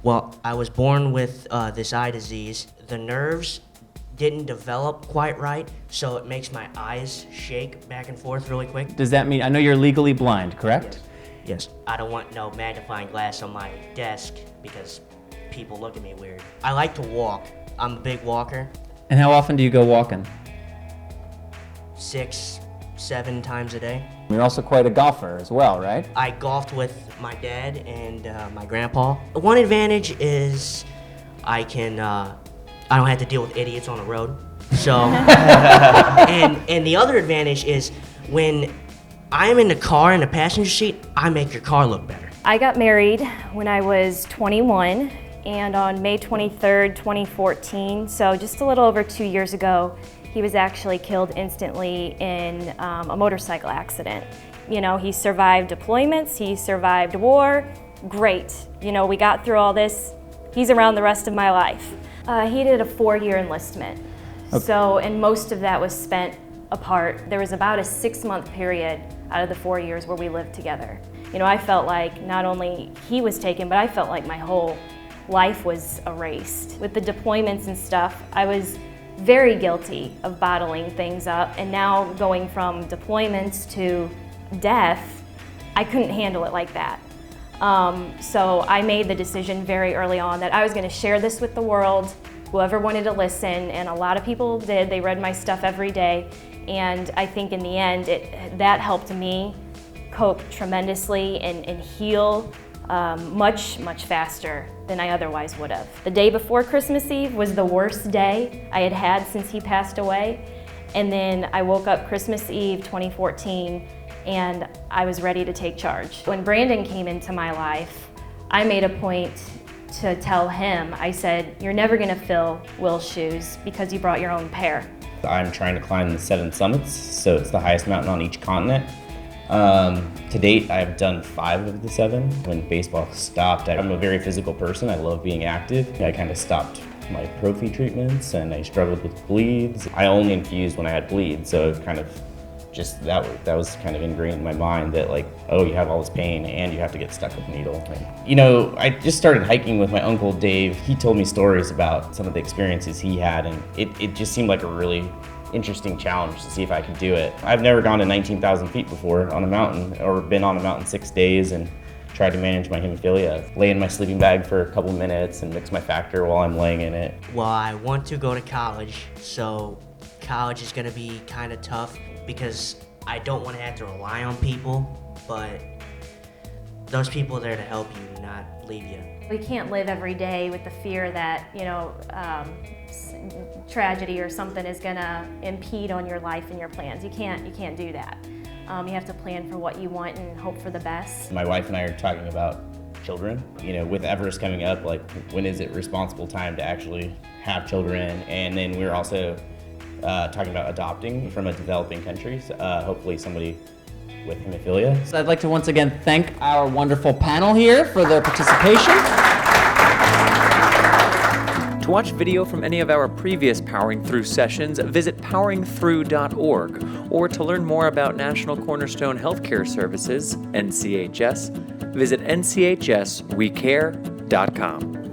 Well, I was born with this eye disease. The nerves didn't develop quite right, so it makes my eyes shake back and forth really quick. Does that mean, I know you're legally blind, correct? Yes. I don't want no magnifying glass on my desk because people look at me weird. I like to walk. I'm a big walker. And how often do you go walking? 6, 7 times a day. You're also quite a golfer as well, right? I golfed with my dad and my grandpa. One advantage is I don't have to deal with idiots on the road. So, and the other advantage is when I'm in the car in the passenger seat, I make your car look better. I got married when I was 21, and on May 23rd, 2014, so just a little over 2 years ago, he was actually killed instantly in a motorcycle accident. You know, he survived deployments, he survived war, great. You know, we got through all this, he's around the rest of my life. He did a 4-year enlistment. Okay. So, and most of that was spent apart. There was about a 6-month period out of the 4 years where we lived together. You know, I felt like not only he was taken, but I felt like my whole life was erased. With the deployments and stuff, I was very guilty of bottling things up, and now going from deployments to death, I couldn't handle it like that. So I made the decision very early on that I was going to share this with the world, whoever wanted to listen, and a lot of people did. They read my stuff every day, and I think in the end that helped me cope tremendously and heal much faster than I otherwise would have. The day before Christmas Eve was the worst day I had had since he passed away, and then I woke up Christmas Eve 2014 and I was ready to take charge. When Brandon came into my life, I made a point to tell him, I said, you're never gonna fill Will's shoes because you brought your own pair. I'm trying to climb the 7 summits, so it's the highest mountain on each continent. To date, I've done 5 of the 7. When baseball stopped, I'm a very physical person. I love being active. I kind of stopped my prophy treatments and I struggled with bleeds. I only infused when I had bleeds, so it kind of just that was kind of ingrained in my mind that, like, oh, you have all this pain and you have to get stuck with a needle. And, you know, I just started hiking with my uncle Dave. He told me stories about some of the experiences he had, and it just seemed like a really interesting challenge to see if I could do it. I've never gone to 19,000 feet before on a mountain, or been on a mountain 6 days and tried to manage my hemophilia. Lay in my sleeping bag for a couple minutes and mix my factor while I'm laying in it. Well, I want to go to college, so college is gonna be kind of tough because I don't want to have to rely on people, but those people are there to help you, not leave you. We can't live every day with the fear that, you know, tragedy or something is gonna impede on your life and your plans. You can't do that. You have to plan for what you want and hope for the best. My wife and I are talking about children. You know, with Everest coming up, like, when is it responsible time to actually have children? And then we're also talking about adopting from a developing country, hopefully somebody with hemophilia. So I'd like to once again thank our wonderful panel here for their participation. To watch video from any of our previous Powering Through sessions, visit poweringthrough.org, or to learn more about National Cornerstone Healthcare Services, NCHS, visit nchswecare.com.